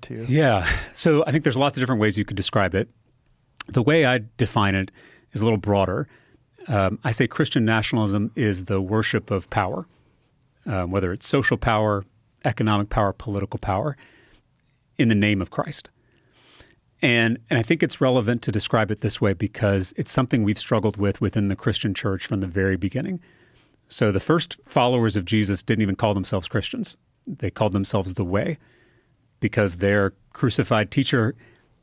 to you? Yeah. So I think there's lots of different ways you could describe it. The way I define it is a little broader. I say Christian nationalism is the worship of power, whether it's social power, economic power, political power, in the name of Christ. And I think it's relevant to describe it this way because it's something we've struggled with within the Christian church from the very beginning. So the first followers of Jesus didn't even call themselves Christians. They called themselves the Way because their crucified teacher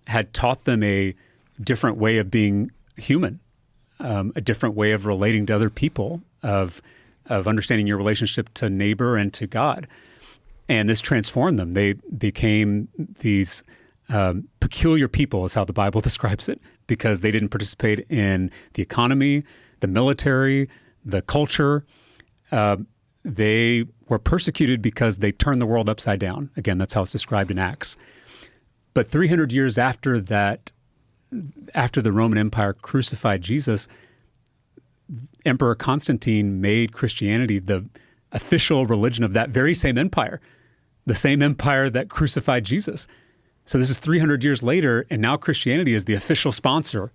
had taught them a different way of being human, a different way of relating to other people, of understanding your relationship to neighbor and to God. And this transformed them. They became these peculiar people, is how the Bible describes it, because they didn't participate in the economy, the military, the culture. They were persecuted because they turned the world upside down. Again, that's how it's described in Acts. But 300 years after that, after the Roman Empire crucified Jesus, Emperor Constantine made Christianity the official religion of that very same empire, the same empire that crucified Jesus. So this is 300 years later, and now Christianity is the official sponsor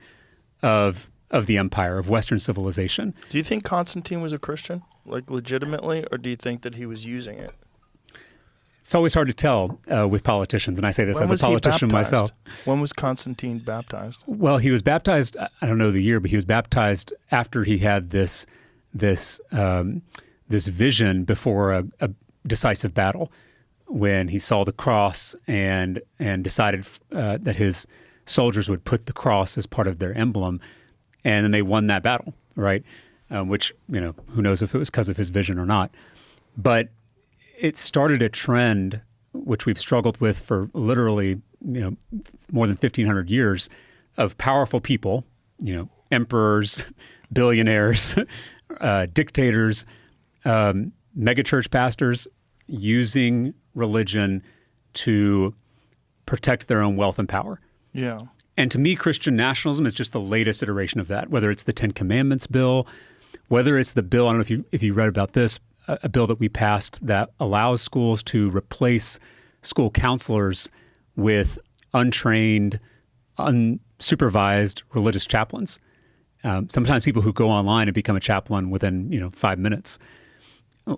of the empire, of Western civilization. Do you think Constantine was a Christian, like legitimately, or do you think that he was using it? It's always hard to tell with politicians, and I say this as a politician myself. When was Constantine baptized? Well, he was baptized, I don't know the year, but he was baptized after he had this vision before a decisive battle, when he saw the cross and decided that his soldiers would put the cross as part of their emblem, and then they won that battle, right? Which, who knows if it was because of his vision or not. But it started a trend which we've struggled with for literally, more than 1,500 years of powerful people, emperors, billionaires, dictators, megachurch pastors, using religion to protect their own wealth and power. Yeah. And to me, Christian nationalism is just the latest iteration of that, whether it's the Ten Commandments bill, whether it's the bill, I don't know if you read about this, a bill that we passed that allows schools to replace school counselors with untrained, unsupervised religious chaplains. Sometimes people who go online and become a chaplain within 5 minutes.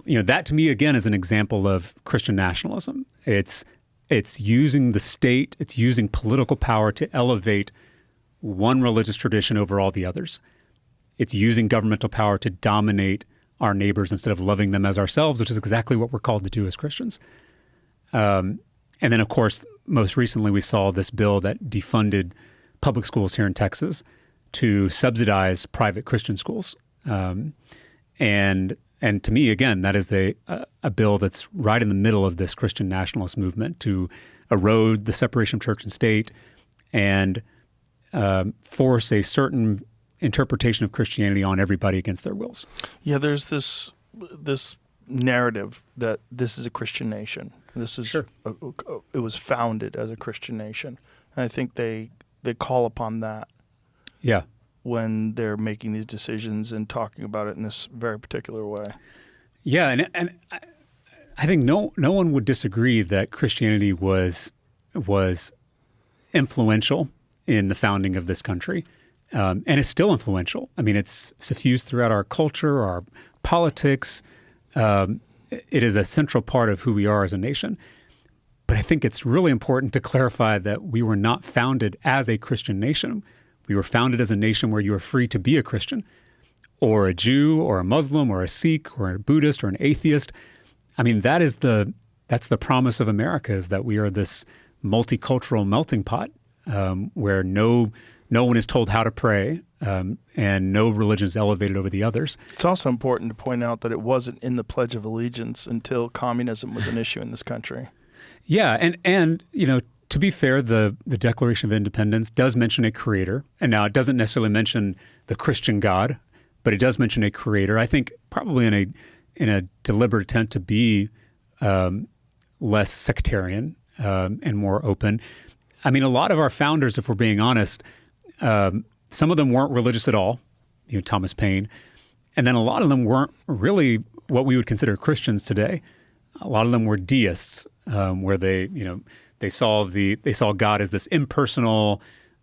That to me, again, is an example of Christian nationalism. It's using the state, it's using political power to elevate one religious tradition over all the others. It's using governmental power to dominate our neighbors instead of loving them as ourselves, which is exactly what we're called to do as Christians. And then, of course, most recently we saw this bill that defunded public schools here in Texas to subsidize private Christian schools. And to me, again, that is a bill that's right in the middle of this Christian nationalist movement to erode the separation of church and state and force a certain interpretation of Christianity on everybody against their wills. Yeah, there's this narrative that this is a Christian nation. This is Sure. It was founded as a Christian nation, and I think they call upon that. Yeah. When they're making these decisions and talking about it in this very particular way. Yeah, and I think no one would disagree that Christianity was influential in the founding of this country, and is still influential. I mean, it's suffused throughout our culture, our politics. It is a central part of who we are as a nation. But I think it's really important to clarify that we were not founded as a Christian nation. We were founded as a nation where you are free to be a Christian or a Jew or a Muslim or a Sikh or a Buddhist or an atheist. I mean, that's the promise of America, is that we are this multicultural melting pot where no one is told how to pray and no religion is elevated over the others. It's also important to point out that it wasn't in the Pledge of Allegiance until communism was an issue in this country. Yeah, and to be fair, the Declaration of Independence does mention a creator, and now it doesn't necessarily mention the Christian God, but it does mention a creator. I think probably in a deliberate attempt to be less sectarian and more open. I mean, a lot of our founders, if we're being honest, some of them weren't religious at all, Thomas Paine, and then a lot of them weren't really what we would consider Christians today. A lot of them were deists, where they They saw God as this impersonal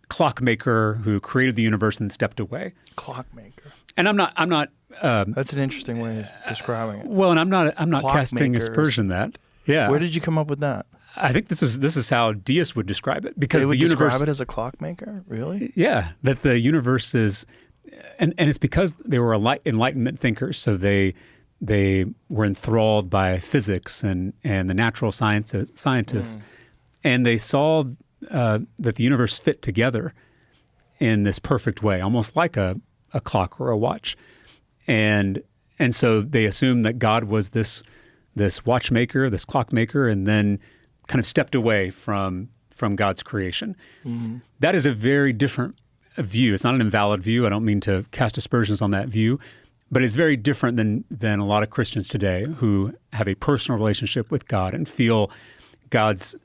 clockmaker who created the universe and stepped away. Clockmaker. And I'm not. That's an interesting way of describing it. Well, and I'm not casting aspersion that. Yeah. Where did you come up with that? I think this is how deists would describe it, because They would the universe describe it as a clockmaker? Really? Yeah, that the universe is, and it's because they were Enlightenment thinkers, so they were enthralled by physics and the natural scientists, and they saw that the universe fit together in this perfect way, almost like a clock or a watch, and so they assumed that God was this watchmaker, this clockmaker, and then kind of stepped away from God's creation. Mm-hmm. That is a very different view. It's not an invalid view. I don't mean to cast aspersions on that view, but it's very different than a lot of Christians today who have a personal relationship with God and feel God's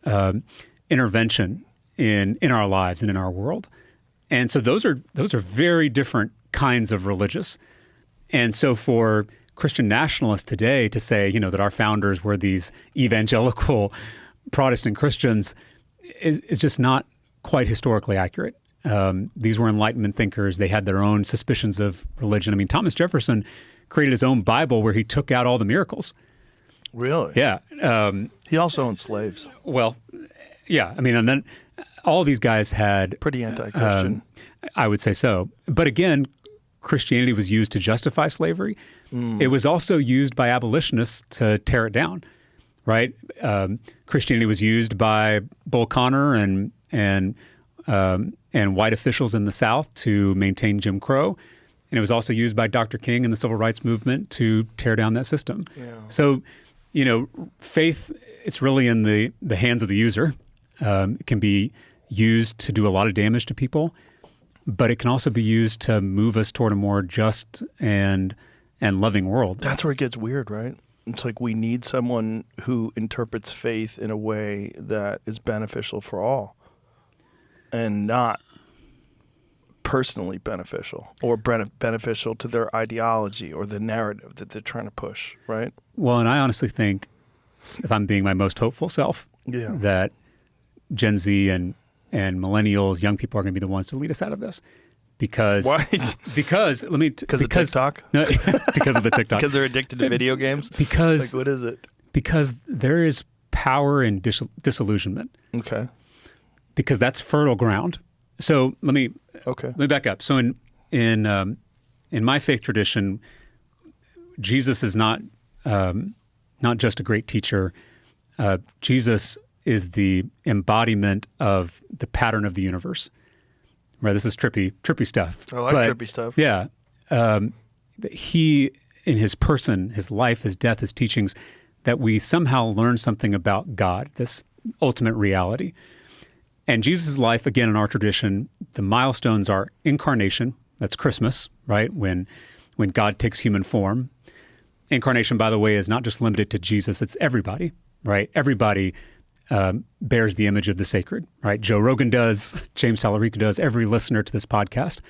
intervention in our lives and in our world. And so those are very different kinds of religious. And so for Christian nationalists today to say, that our founders were these evangelical Protestant Christians is just not quite historically accurate. These were Enlightenment thinkers. They had their own suspicions of religion. I mean, Thomas Jefferson created his own Bible where he took out all the miracles. Really? Yeah. He also owned slaves. Well, yeah. I mean, and then all these guys had... Pretty anti-Christian. I would say so. But again, Christianity was used to justify slavery. It was also used by abolitionists to tear it down. Right, Christianity was used by Bull Connor and white officials in the South to maintain Jim Crow, and it was also used by Dr. King and the Civil Rights Movement to tear down that system. Yeah. So, faith, it's really in the hands of the user. It can be used to do a lot of damage to people, but it can also be used to move us toward a more just and loving world. That's where it gets weird, right? It's like we need someone who interprets faith in a way that is beneficial for all and not personally beneficial or beneficial to their ideology or the narrative that they're trying to push, right? Well, and I honestly think, if I'm being my most hopeful self, that Gen Z and millennials, young people are going to be the ones to lead us out of this. Because why? Because of TikTok? No, because of the TikTok. Because they're addicted to video games? Because what is it? Because there is power in disillusionment. Okay. Because that's fertile ground. So let me back up. So in my faith tradition, Jesus is not just a great teacher. Jesus is the embodiment of the pattern of the universe. Right, this is trippy stuff. I like trippy stuff. Yeah. He, in his person, his life, his death, his teachings, that we somehow learn something about God, this ultimate reality. And Jesus' life, again, in our tradition, the milestones are incarnation. That's Christmas, right? When God takes human form. Incarnation, by the way, is not just limited to Jesus. It's everybody, right? Everybody bears the image of the sacred, right? Joe Rogan does, James Salarica does, every listener to this podcast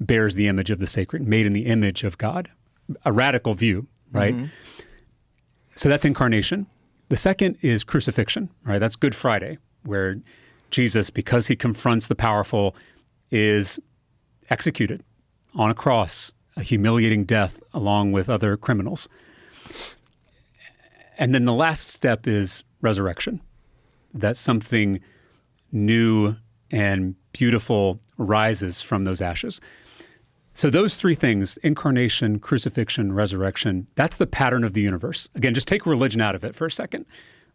bears the image of the sacred, made in the image of God. A radical view, right? Mm-hmm. So that's incarnation. The second is crucifixion, right? That's Good Friday, where Jesus, because he confronts the powerful, is executed on a cross, a humiliating death along with other criminals. And then the last step is resurrection. That something new and beautiful rises from those ashes. So those three things, incarnation, crucifixion, resurrection, that's the pattern of the universe. Again, just take religion out of it for a second.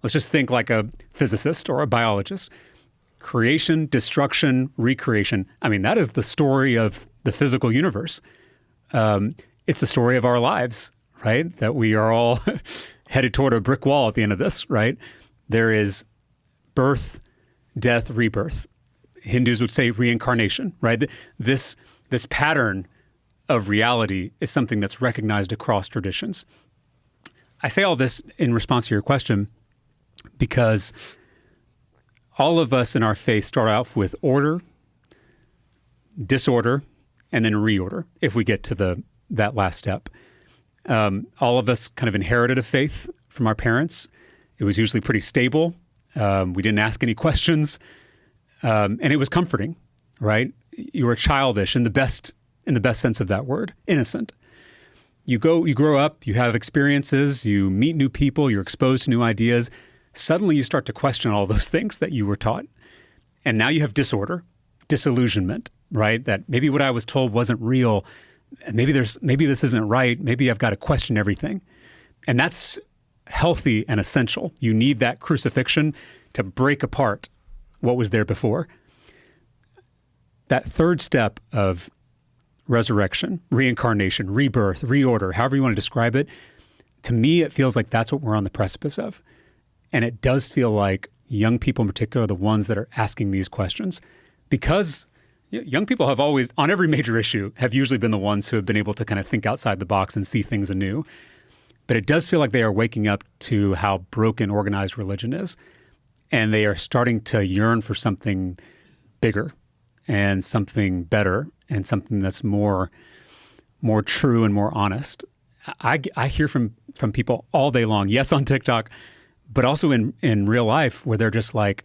Let's just think like a physicist or a biologist. Creation, destruction, recreation. I mean, that is the story of the physical universe. It's the story of our lives, right? That we are all headed toward a brick wall at the end of this, right? There is birth, death, rebirth. Hindus would say reincarnation, right? This pattern of reality is something that's recognized across traditions. I say all this in response to your question because all of us in our faith start off with order, disorder, and then reorder if we get to that last step. All of us kind of inherited a faith from our parents. It was usually pretty stable. We didn't ask any questions. And it was comforting, right? You were childish in the best sense of that word, innocent. You grow up, you have experiences, you meet new people, you're exposed to new ideas. Suddenly you start to question all those things that you were taught. And now you have disorder, disillusionment, right? That maybe what I was told wasn't real. Maybe this isn't right. Maybe I've got to question everything. And that's healthy and essential. You need that crucifixion to break apart what was there before. That third step of resurrection, reincarnation, rebirth, reorder, however you want to describe it, to me, it feels like that's what we're on the precipice of. And it does feel like young people in particular are the ones that are asking these questions, because young people have always, on every major issue, have usually been the ones who have been able to kind of think outside the box and see things anew. But it does feel like they are waking up to how broken organized religion is. And they are starting to yearn for something bigger and something better and something that's more true and more honest. I hear from people all day long, yes, on TikTok, but also in real life, where they're just like,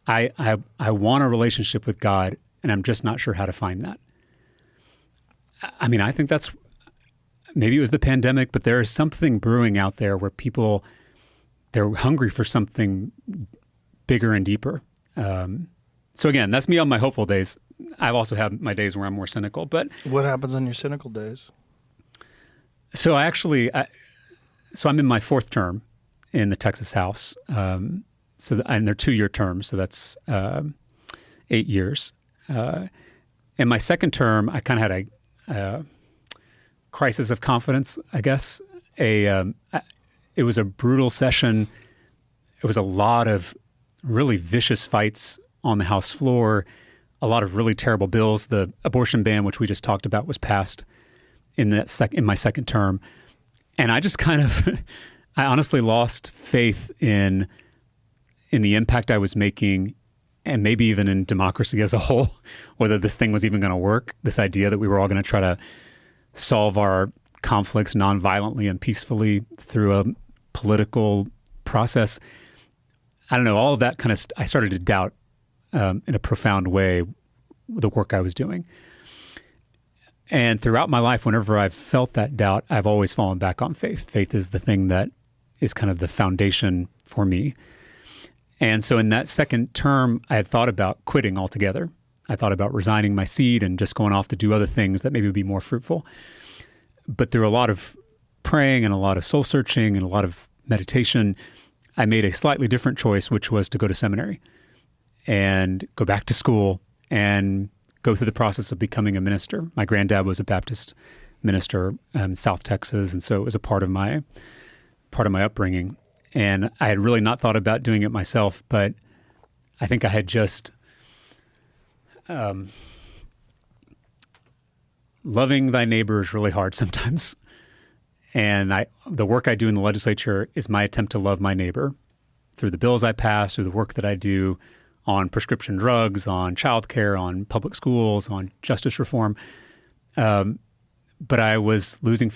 I want a relationship with God, and I'm just not sure how to find that. I mean, I think that's, maybe it was the pandemic, but there is something brewing out there where people, they're hungry for something bigger and deeper. So again, that's me on my hopeful days. I've also had my days where I'm more cynical. But what happens on your cynical days? So I'm in my fourth term in the Texas House. And they're 2-year terms, so that's 8 years. In my second term, I kind of had a crisis of confidence, I guess. It was a brutal session. It was a lot of really vicious fights on the House floor, a lot of really terrible bills. The abortion ban, which we just talked about, was passed in my second term. And I just kind of, I honestly lost faith in the impact I was making, and maybe even in democracy as a whole, whether this thing was even going to work, this idea that we were all going to try to solve our conflicts nonviolently and peacefully through a political process. I don't know, all of that kind of, I started to doubt in a profound way the work I was doing. And throughout my life, whenever I've felt that doubt, I've always fallen back on faith. Faith is the thing that is kind of the foundation for me. And so in that second term, I had thought about quitting altogether. I thought about resigning my seat and just going off to do other things that maybe would be more fruitful. But through a lot of praying and a lot of soul searching and a lot of meditation, I made a slightly different choice, which was to go to seminary and go back to school and go through the process of becoming a minister. My granddad was a Baptist minister in South Texas, and so it was a part of my upbringing. And I had really not thought about doing it myself, but I think I had just loving thy neighbor is really hard sometimes. And the work I do in the legislature is my attempt to love my neighbor through the bills I pass, through the work that I do on prescription drugs, on childcare, on public schools, on justice reform. But I was losing